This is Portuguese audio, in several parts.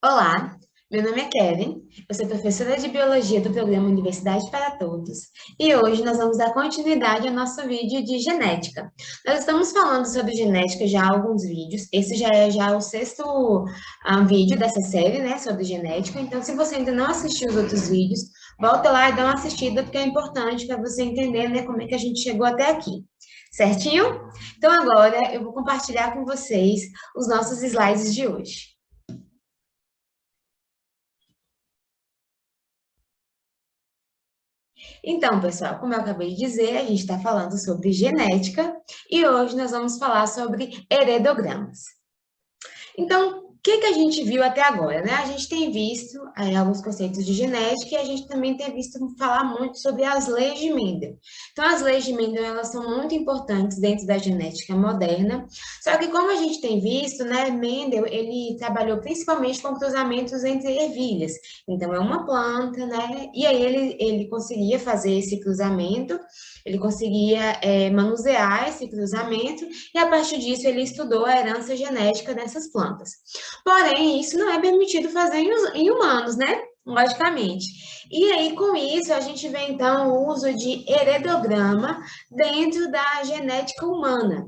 Olá, meu nome é Karen, eu sou professora de Biologia do programa Universidade para Todos e hoje nós vamos dar continuidade ao nosso vídeo de genética. Nós estamos falando sobre genética já há alguns vídeos, esse já é o sexto vídeo dessa série, né, sobre genética, então se você ainda não assistiu os outros vídeos, volta lá e dá uma assistida porque é importante para você entender, né, como é que a gente chegou até aqui. Certinho? Então agora eu vou compartilhar com vocês os nossos slides de hoje. Então, pessoal, como eu acabei de dizer, a gente está falando sobre genética e hoje nós vamos falar sobre heredogramas. Então, o que a gente viu até agora, né? A gente tem visto alguns conceitos de genética e a gente também tem visto falar muito sobre as leis de Mendel. Então, as leis de Mendel, elas são muito importantes dentro da genética moderna, só que como a gente tem visto, né, Mendel, ele trabalhou principalmente com cruzamentos entre ervilhas. Então, é uma planta, né, e aí ele conseguia fazer esse cruzamento, ele conseguia manusear esse cruzamento e a partir disso ele estudou a herança genética dessas plantas. Porém, isso não é permitido fazer em humanos, né? Logicamente. E aí, com isso, a gente vê então o uso de heredograma dentro da genética humana.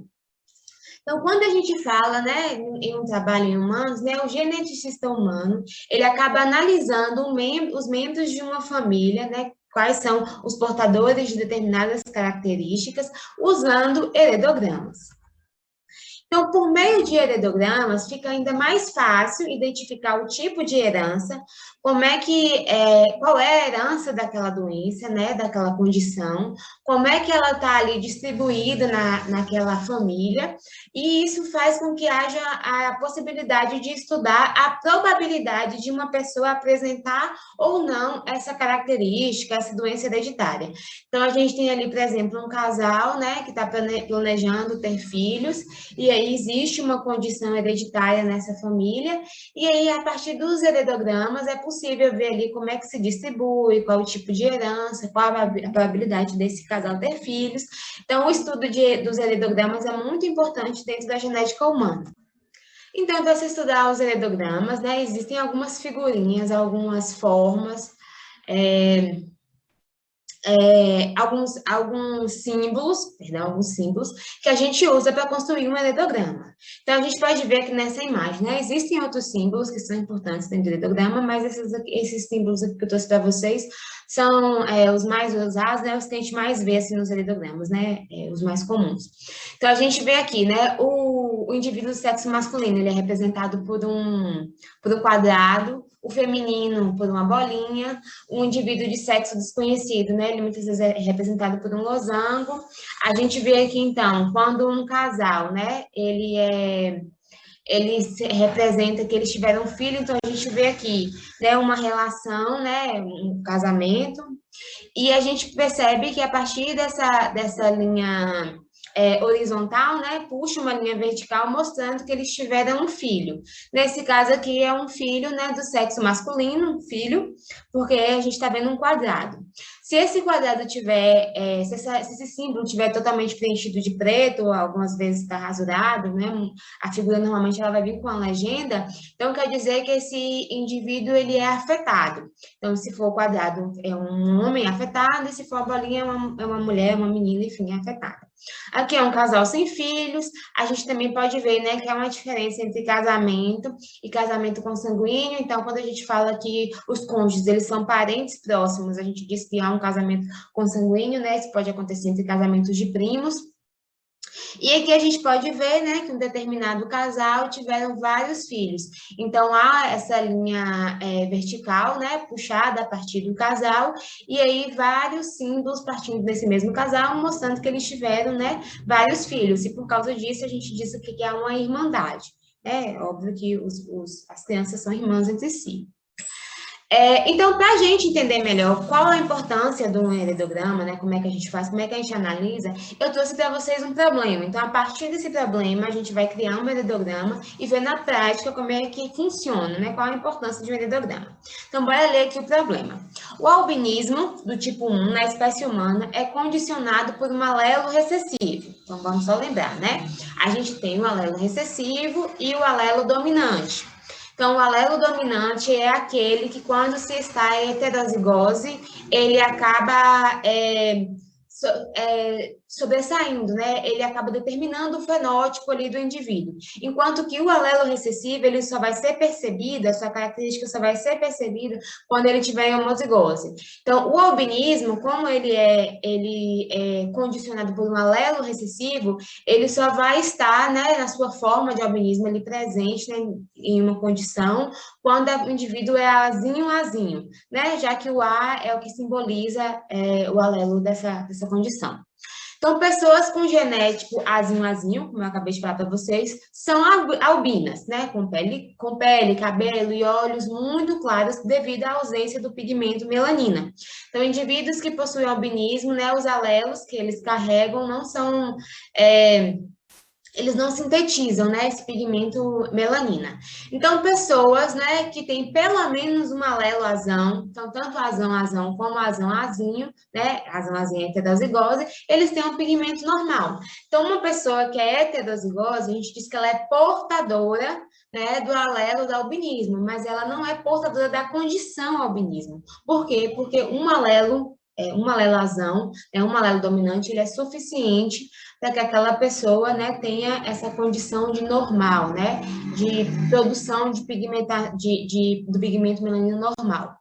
Então, quando a gente fala, né, em um trabalho em humanos, né, o geneticista humano, ele acaba analisando os membros de uma família, né, quais são os portadores de determinadas características, usando heredogramas. Então, por meio de heredogramas, fica ainda mais fácil identificar o tipo de herança, qual é a herança daquela doença, né, daquela condição, como é que ela está ali distribuída naquela família, e isso faz com que haja a possibilidade de estudar a probabilidade de uma pessoa apresentar ou não essa característica, essa doença hereditária. Então, a gente tem ali, por exemplo, um casal, né, que está planejando ter filhos, e aí existe uma condição hereditária nessa família, e aí a partir dos heredogramas é possível ver ali como é que se distribui, qual o tipo de herança, qual a probabilidade desse casal ter filhos. Então, o estudo dos heredogramas é muito importante dentro da genética humana. Então, para você estudar os heredogramas, né, existem algumas figurinhas, algumas formas, é, alguns símbolos que a gente usa para construir um heredograma. Então, a gente pode ver aqui nessa imagem, né? Existem outros símbolos que são importantes dentro do heredograma, mas esses símbolos aqui que eu trouxe para vocês são os mais usados, né? Os que a gente mais vê assim, nos heredogramas, né? Os mais comuns. Então, a gente vê aqui, né? O indivíduo do sexo masculino, ele é representado por um quadrado, o feminino por uma bolinha, um indivíduo de sexo desconhecido, né? Ele muitas vezes é representado por um losango. A gente vê aqui, então, quando um casal, né? Ele representa que eles tiveram um filho, então a gente vê aqui, né? Uma relação, né? Um casamento. E a gente percebe que a partir dessa linha horizontal, né, puxa uma linha vertical mostrando que eles tiveram um filho. Nesse caso aqui é um filho, né, do sexo masculino, um filho, porque a gente está vendo um quadrado. Se esse quadrado tiver, se esse símbolo tiver totalmente preenchido de preto, ou algumas vezes está rasurado, né, a figura normalmente ela vai vir com a legenda, então quer dizer que esse indivíduo ele é afetado. Então, se for o quadrado, é um homem afetado, e se for a bolinha, é uma mulher, uma menina, enfim, afetada. Aqui é um casal sem filhos, a gente também pode ver, né, que há uma diferença entre casamento e casamento consanguíneo. Então, quando a gente fala que os cônjuges, eles são parentes próximos, a gente diz que há um casamento consanguíneo, né, isso pode acontecer entre casamentos de primos. E aqui a gente pode ver, né, que um determinado casal tiveram vários filhos. Então, há essa linha vertical, né, puxada a partir do casal, e aí vários símbolos partindo desse mesmo casal, mostrando que eles tiveram, né, vários filhos. E por causa disso, a gente diz que é uma irmandade. É óbvio que as crianças são irmãs entre si. Então, para a gente entender melhor qual a importância do heredograma, né, como é que a gente faz, como é que a gente analisa, eu trouxe para vocês um problema. Então, a partir desse problema, a gente vai criar um heredograma e ver na prática como é que funciona, né, qual a importância de um heredograma. Então, bora ler aqui o problema. O albinismo do tipo 1 na espécie humana é condicionado por um alelo recessivo. Então, vamos só lembrar, né? A gente tem o alelo recessivo e o alelo dominante. Então, o alelo dominante é aquele que, quando se está em heterozigose, ele acaba sobressaindo, né? Ele acaba determinando o fenótipo ali do indivíduo. Enquanto que o alelo recessivo, ele só vai ser percebido, essa característica só vai ser percebida quando ele tiver em homozigose. Então, o albinismo, como ele é condicionado por um alelo recessivo, ele só vai estar, né, na sua forma de albinismo ali presente, né, em uma condição quando o indivíduo é azinho, né? Já que o A é o que simboliza o alelo dessa condição. Então, pessoas com genético azinho, como eu acabei de falar para vocês, são albinas, né? Com pele, cabelo e olhos muito claros devido à ausência do pigmento melanina. Então, indivíduos que possuem albinismo, né? Os alelos que eles carregam não são eles não sintetizam, né, esse pigmento melanina. Então, pessoas, né, que têm pelo menos um alelo azão, então, tanto azão como azinho, né, azinho é heterozigose, eles têm um pigmento normal. Então, uma pessoa que é heterozigose, a gente diz que ela é portadora, né, do alelo do albinismo, mas ela não é portadora da condição albinismo. Por quê? Porque um alelo azão, um alelo dominante, ele é suficiente para que aquela pessoa, né, tenha essa condição de normal, né, de produção de do pigmento melanino normal.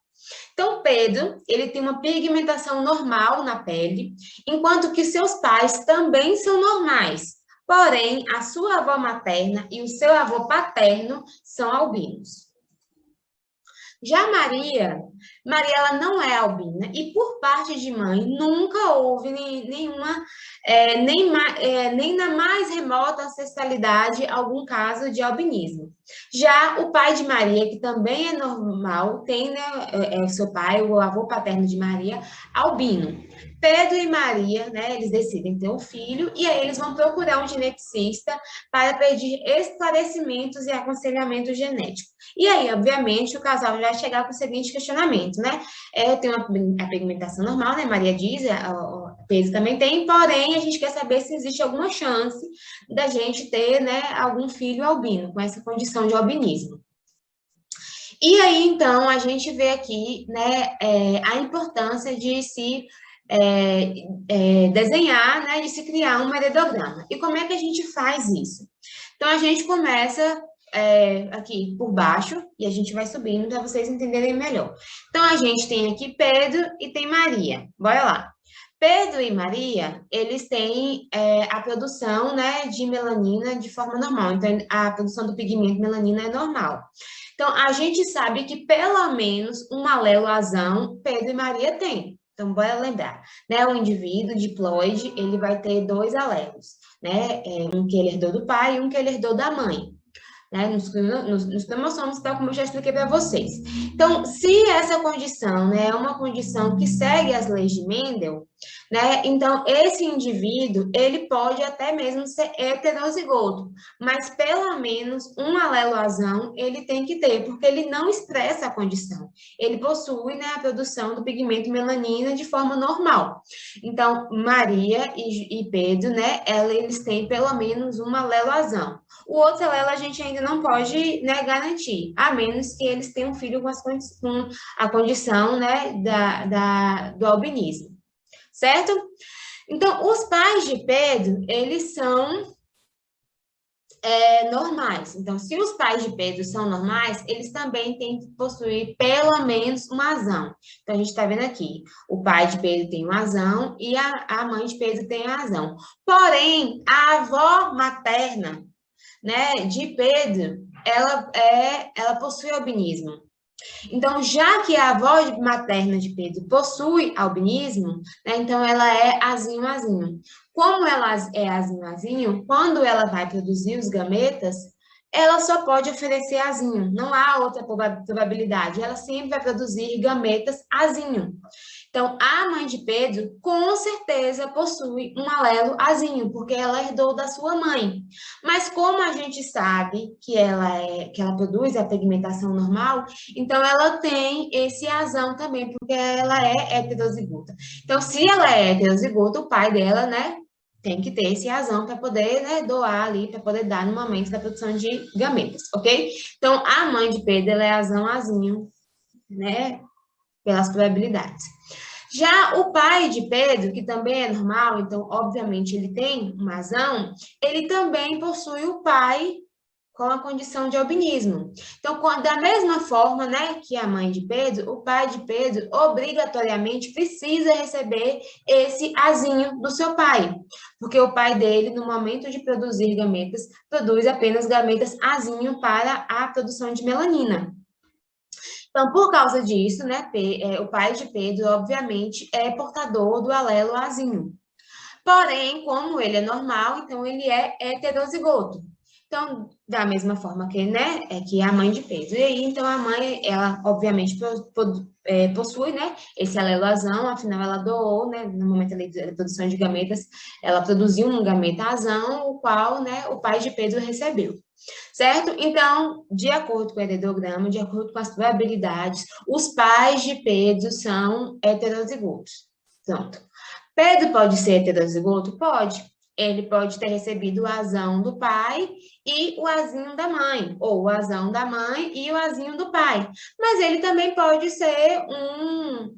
Então, Pedro, ele tem uma pigmentação normal na pele, enquanto que seus pais também são normais. Porém, a sua avó materna e o seu avô paterno são albinos. Já Maria ela não é albina e, por parte de mãe, nunca houve nenhuma, nem na mais remota ancestralidade, algum caso de albinismo. Já o pai de Maria, que também é normal, tem, né, o seu pai, o avô paterno de Maria, albino. Pedro e Maria, né, eles decidem ter um filho e aí eles vão procurar um geneticista para pedir esclarecimentos e aconselhamento genético. E aí, obviamente, o casal vai chegar com o seguinte questionamento, né? Eu tenho a pigmentação normal, né? Maria diz, o Pedro também tem, porém, a gente quer saber se existe alguma chance da gente ter, né, algum filho albino, com essa condição de albinismo. E aí, então, a gente vê aqui, né, a importância de se desenhar, né, de se criar um heredograma. E como é que a gente faz isso? Então, a gente começa aqui por baixo e a gente vai subindo para vocês entenderem melhor. Então, a gente tem aqui Pedro e tem Maria. Bora lá. Pedro e Maria, eles têm a produção, né, de melanina de forma normal. Então, a produção do pigmento melanina é normal. Então, a gente sabe que pelo menos um alelo azão Pedro e Maria têm. Então, bora lembrar, né? O indivíduo diploide, ele vai ter dois alelos, né? Um que ele herdou do pai e um que ele herdou da mãe. Né, nos cromossomos, tal como eu já expliquei para vocês. Então, se essa condição, né, é uma condição que segue as leis de Mendel, né, então esse indivíduo, ele pode até mesmo ser heterozigoto, mas pelo menos um alelo azão ele tem que ter, porque ele não expressa a condição. Ele possui, né, a produção do pigmento melanina de forma normal. Então, Maria e Pedro, né, eles têm pelo menos um alelo azão. O outro alelo a gente ainda não pode, né, garantir, a menos que eles tenham um filho com a condição, né, do albinismo, certo? Então, os pais de Pedro, eles são normais. Então, se os pais de Pedro são normais, eles também têm que possuir pelo menos um azão. Então, a gente está vendo aqui, o pai de Pedro tem um azão e a mãe de Pedro tem um azão. Porém, a avó materna, né, de Pedro, ela possui albinismo. Então, já que a avó materna de Pedro possui albinismo, né, então ela é azinho. Como ela é azinho, quando ela vai produzir os gametas, ela só pode oferecer azinho, não há outra probabilidade, ela sempre vai produzir gametas azinho. Então, a mãe de Pedro, com certeza, possui um alelo azinho, porque ela herdou da sua mãe. Mas como a gente sabe que ela produz a pigmentação normal, então ela tem esse azão também, porque ela é heterozigota. Então, se ela é heterozigota, o pai dela, né, tem que ter esse azão para poder, né, doar ali, para poder dar no momento da produção de gametas, ok? Então, a mãe de Pedro, ela é azão-azinho, né, pelas probabilidades. Já o pai de Pedro, que também é normal, então, obviamente, ele tem um azão, ele também possui o pai com a condição de albinismo. Então, da mesma forma, né, que a mãe de Pedro, o pai de Pedro obrigatoriamente precisa receber esse azinho do seu pai, porque o pai dele, no momento de produzir gametas, produz apenas gametas azinho para a produção de melanina. Então, por causa disso, né, o pai de Pedro, obviamente, é portador do alelo azinho. Porém, como ele é normal, então ele é heterozigoto. Então, da mesma forma que, né, que a mãe de Pedro. E aí, então, a mãe, ela, obviamente, possui, né, esse alelazão, afinal, ela doou, né, no momento da produção de gametas, ela produziu um gametazão, o qual, né, o pai de Pedro recebeu. Certo? Então, de acordo com o heredograma, de acordo com as probabilidades, os pais de Pedro são heterozigotos. Pronto. Pedro pode ser heterozigoto? Pode. Ele pode ter recebido o azão do pai e o azinho da mãe, ou o azão da mãe e o azinho do pai. Mas ele também pode ser um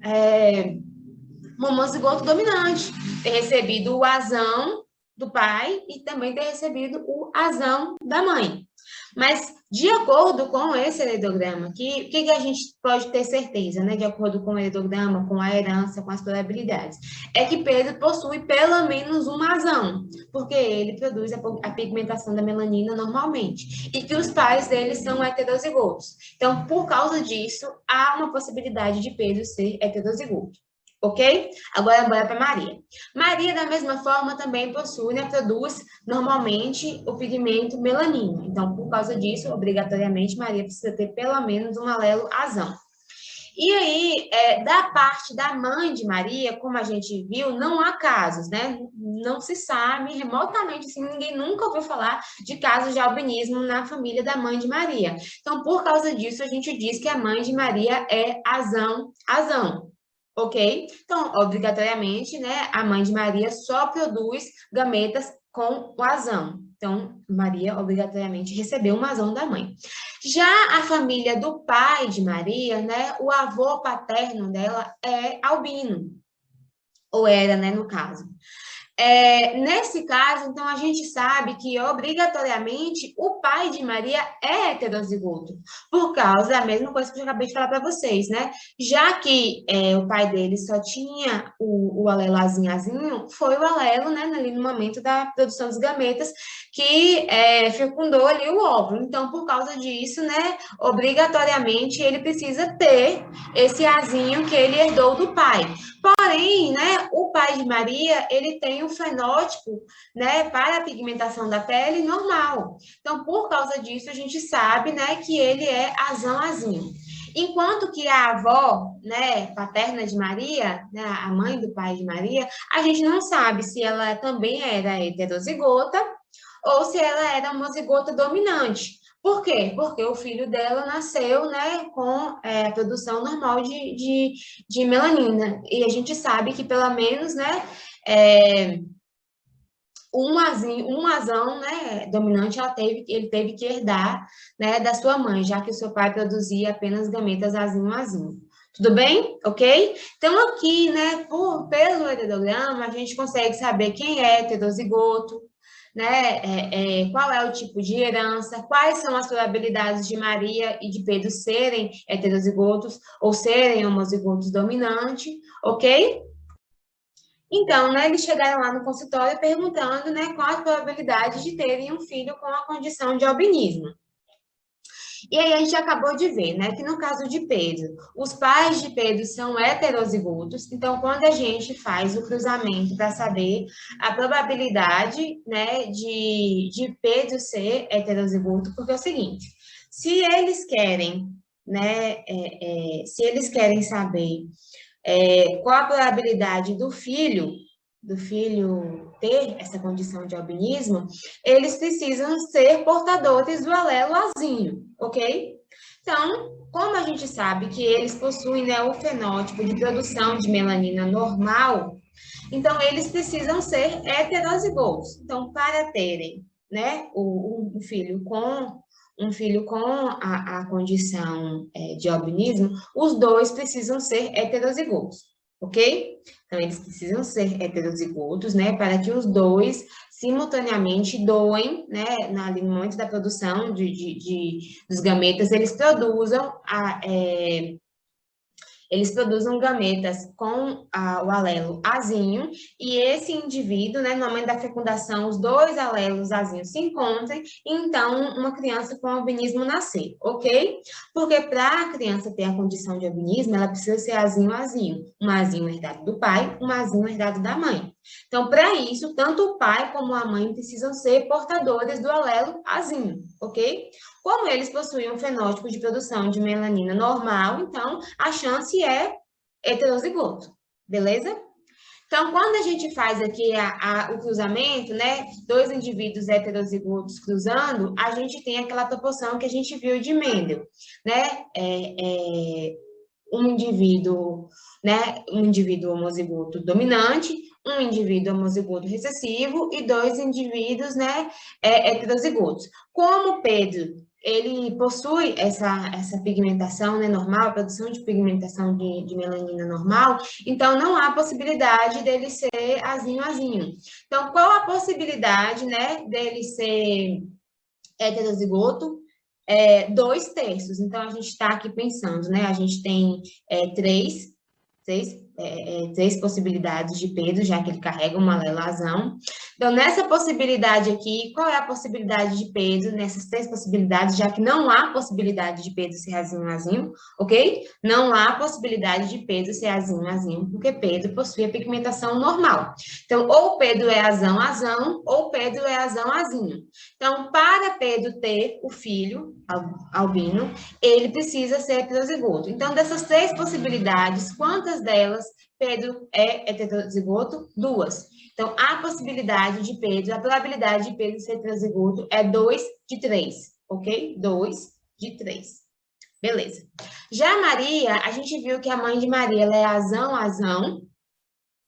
homozigoto dominante, ter recebido o azão do pai e também ter recebido o azão da mãe. Mas, de acordo com esse heredograma aqui, o que a gente pode ter certeza, né? De acordo com o heredograma, com a herança, com as probabilidades, é que Pedro possui pelo menos um azão, porque ele produz a pigmentação da melanina normalmente, e que os pais dele são heterozigotos. Então, por causa disso, há uma possibilidade de Pedro ser heterozigoto. Ok? Agora, bora para Maria. Maria, da mesma forma, também possui, né, produz normalmente o pigmento melanina. Então, por causa disso, obrigatoriamente, Maria precisa ter pelo menos um alelo azão. E aí, da parte da mãe de Maria, como a gente viu, não há casos, né? Não se sabe remotamente, assim, ninguém nunca ouviu falar de casos de albinismo na família da mãe de Maria. Então, por causa disso, a gente diz que a mãe de Maria é azão. Ok? Então, obrigatoriamente, né, a mãe de Maria só produz gametas com o azão. Então, Maria obrigatoriamente recebeu um azão da mãe. Já a família do pai de Maria, né, o avô paterno dela é albino, ou era, né, no caso. Nesse caso, então, a gente sabe que, obrigatoriamente, o pai de Maria é heterozigoto, por causa da mesma coisa que eu acabei de falar para vocês, né? Já que o pai dele só tinha o alelo azinho, foi o alelo, né, ali no momento da produção dos gametas, que fecundou ali o óvulo. Então, por causa disso, né, obrigatoriamente, ele precisa ter esse azinho que ele herdou do pai. Porém, né, o pai de Maria, ele tem um fenótipo, né, para a pigmentação da pele normal. Então, por causa disso, a gente sabe, né, que ele é azão-azinho. Enquanto que a avó, né, paterna de Maria, né, a mãe do pai de Maria, a gente não sabe se ela também era heterozigota ou se ela era homozigota dominante. Por quê? Porque o filho dela nasceu, né, com a produção normal de melanina. E a gente sabe que, pelo menos, né, um azão, né, dominante, ele teve que herdar, né, da sua mãe, já que o seu pai produzia apenas gametas azinho. Tudo bem? Ok? Então, aqui, né, pelo heredograma, a gente consegue saber quem é heterozigoto, né? Qual é o tipo de herança, quais são as probabilidades de Maria e de Pedro serem heterozigotos ou serem homozigotos dominantes, ok? Então, né, eles chegaram lá no consultório perguntando, né, qual a probabilidade de terem um filho com a condição de albinismo. E aí a gente acabou de ver, né, que no caso de Pedro, os pais de Pedro são heterozigotos, então quando a gente faz o cruzamento para saber a probabilidade, né, de Pedro ser heterozigoto, porque é o seguinte, se eles querem, né, se eles querem saber qual a probabilidade do filho ter essa condição de albinismo, eles precisam ser portadores do alelo azinho, ok? Então, como a gente sabe que eles possuem, né, o fenótipo de produção de melanina normal, Então, eles precisam ser heterozigotos. Então, para terem, né, um filho com a condição de albinismo, os dois precisam ser heterozigotos, ok? Então, eles precisam ser heterozigotos, né, para que os dois simultaneamente doem, né, no momento da produção dos gametas, eles produzem gametas com o alelo azinho, e esse indivíduo, né, no momento da fecundação, os dois alelos azinhos se encontram, e então uma criança com albinismo nascer, ok? Porque para a criança ter a condição de albinismo, ela precisa ser azinho-azinho, um azinho herdado do pai, um azinho herdado da mãe. Então, para isso, tanto o pai como a mãe precisam ser portadores do alelo azinho, ok? Como eles possuem um fenótipo de produção de melanina normal, então a chance é heterozigoto, beleza? Então, quando a gente faz aqui o cruzamento, né, dois indivíduos heterozigotos cruzando, a gente tem aquela proporção que a gente viu de Mendel, né? Um indivíduo homozigoto dominante, um indivíduo homozigoto recessivo e dois indivíduos, né, heterozigotos. Como Pedro ele possui essa pigmentação, né, normal, a produção de pigmentação de melanina normal, então não há possibilidade dele ser azinho-azinho. Então, qual a possibilidade, né, dele ser heterozigoto? 2/3. Então, a gente está aqui pensando, né, a gente tem três possibilidades de Pedro, já que ele carrega uma alelazão. Então, nessa possibilidade aqui, qual é a possibilidade de Pedro nessas três possibilidades, já que não há possibilidade de Pedro ser azinho-azinho, ok? Não há possibilidade de Pedro ser azinho-azinho, porque Pedro possui a pigmentação normal. Então, ou Pedro é azão-azão, ou Pedro é azão-azinho. Então, para Pedro ter o filho albino, ele precisa ser heterozigoto. Então, dessas três possibilidades, quantas delas Pedro é heterozigoto? 2. Então, a possibilidade de Pedro, a probabilidade de Pedro ser heterozigoto é 2/3, ok? 2/3. Beleza. Já Maria, a gente viu que a mãe de Maria, ela é azão-azão,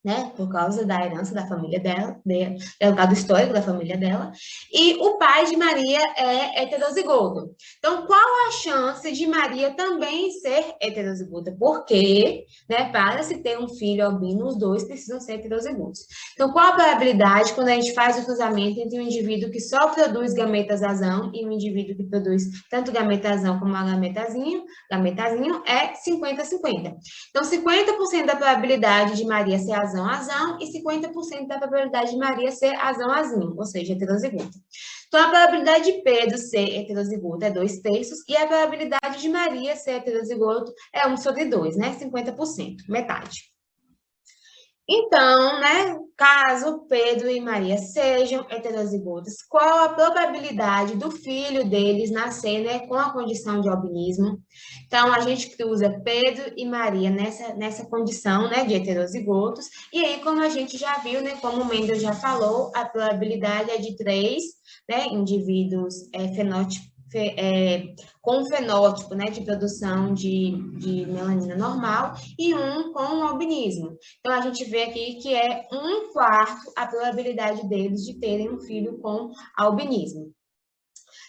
né, por causa da herança da família dela, do lado histórico da família dela, e o pai de Maria é heterozigoto. Então, qual a chance de Maria também ser heterozigota? Porque, né, para se ter um filho albino, os dois precisam ser heterozigotos. Então, qual a probabilidade quando a gente faz o cruzamento entre um indivíduo que só produz gametas azão e um indivíduo que produz tanto gameta azão como a gametazinho é 50-50. Então, 50% da probabilidade de Maria ser azão-azão e 50% da probabilidade de Maria ser azão-azinho, ou seja, heterozigoto. Então, a probabilidade de Pedro ser heterozigoto é 2/3 e a probabilidade de Maria ser heterozigoto é 1/2, né? 50%, metade. Então, né, caso Pedro e Maria sejam heterozigotos, qual a probabilidade do filho deles nascer, né, com a condição de albinismo? Então, a gente cruza Pedro e Maria nessa condição, né, de heterozigotos, e aí, como a gente já viu, né, como o Mendel já falou, a probabilidade é de 3, né, indivíduos com fenótipo, né, de produção de melanina normal e um com albinismo. Então, a gente vê aqui que é 1/4 a probabilidade deles de terem um filho com albinismo.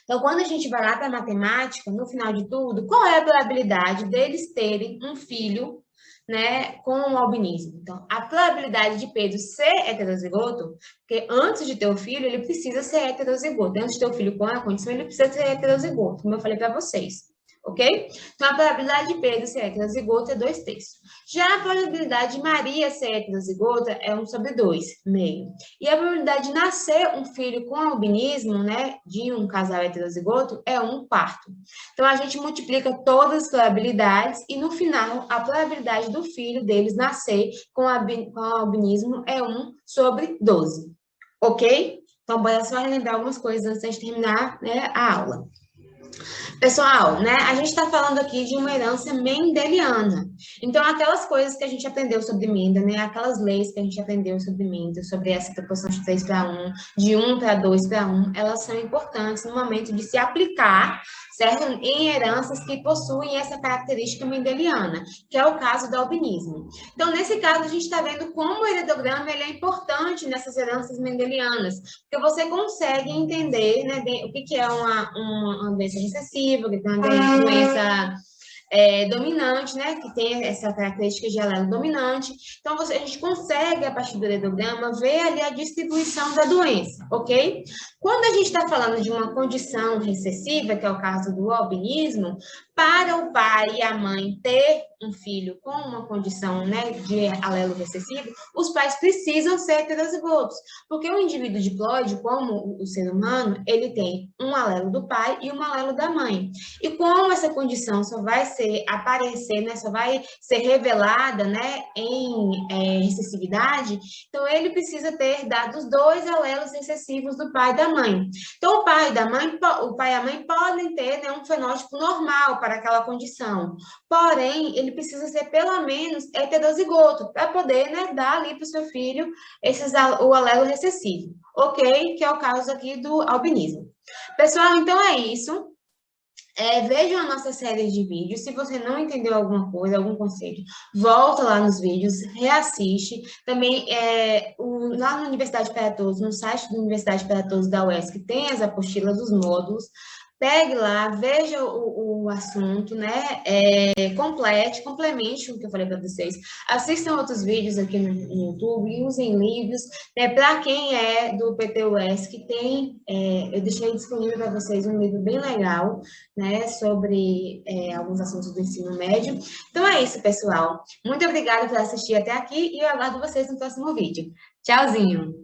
Então, quando a gente vai lá para a matemática, no final de tudo, qual é a probabilidade deles terem um filho, né, com o albinismo? Então, a probabilidade de Pedro ser heterozigoto, porque antes de ter o filho, ele precisa ser heterozigoto. Antes de ter o filho com a condição, ele precisa ser heterozigoto, como eu falei para vocês. Ok? Então, a probabilidade de Pedro ser heterozigoto é 2/3. Já a probabilidade de Maria ser heterozigota é 1/2, meio. E a probabilidade de nascer um filho com albinismo, né, de um casal heterozigoto, é 1/4. Então, a gente multiplica todas as probabilidades e, no final, a probabilidade do filho deles nascer com albinismo é 1/12. Ok? Então, bora só relembrar algumas coisas antes de terminar, né, a aula. Pessoal, né, a gente está falando aqui de uma herança mendeliana. Então, aquelas coisas que a gente aprendeu sobre Mendel, né, aquelas leis que a gente aprendeu sobre Mendel, sobre essa proporção de 3:1, de 1:2:1, elas são importantes no momento de se aplicar, certo? Em heranças que possuem essa característica mendeliana, que é o caso do albinismo. Então, nesse caso, a gente está vendo como o heredograma ele é importante nessas heranças mendelianas, porque você consegue entender, né, o que é uma doença recessiva, que tem uma doença dominante, né, que tem essa característica de alelo dominante. Então, a gente consegue, a partir do heredograma, ver ali a distribuição da doença, ok? Quando a gente está falando de uma condição recessiva, que é o caso do albinismo, para o pai e a mãe ter um filho com uma condição, né, de alelo recessivo, os pais precisam ser heterozigotos, porque o indivíduo diploide, como o ser humano, ele tem um alelo do pai e um alelo da mãe. E como essa condição só vai aparecer, né, só vai ser revelada, né, em recessividade, então ele precisa ter dado os dois alelos recessivos do pai e da mãe. Então o pai e a mãe podem ter, né, um fenótipo normal para aquela condição, porém ele precisa ser pelo menos heterozigoto para poder, né, dar ali para o seu filho o alelo recessivo, ok? Que é o caso aqui do albinismo. Pessoal, então é isso. Vejam a nossa série de vídeos. Se você não entendeu alguma coisa, algum conceito, volta lá nos vídeos, reassiste. Também, lá na Universidade para Todos, no site da Universidade para Todos da UESC, tem as apostilas dos módulos. Pegue lá, veja o assunto, né? Complemente o que eu falei para vocês. Assistam outros vídeos aqui no YouTube, usem livros. Né? Para quem é do PT-UESC, eu deixei disponível para vocês um livro bem legal, né, sobre alguns assuntos do ensino médio. Então é isso, pessoal. Muito obrigada por assistir até aqui e eu aguardo vocês no próximo vídeo. Tchauzinho!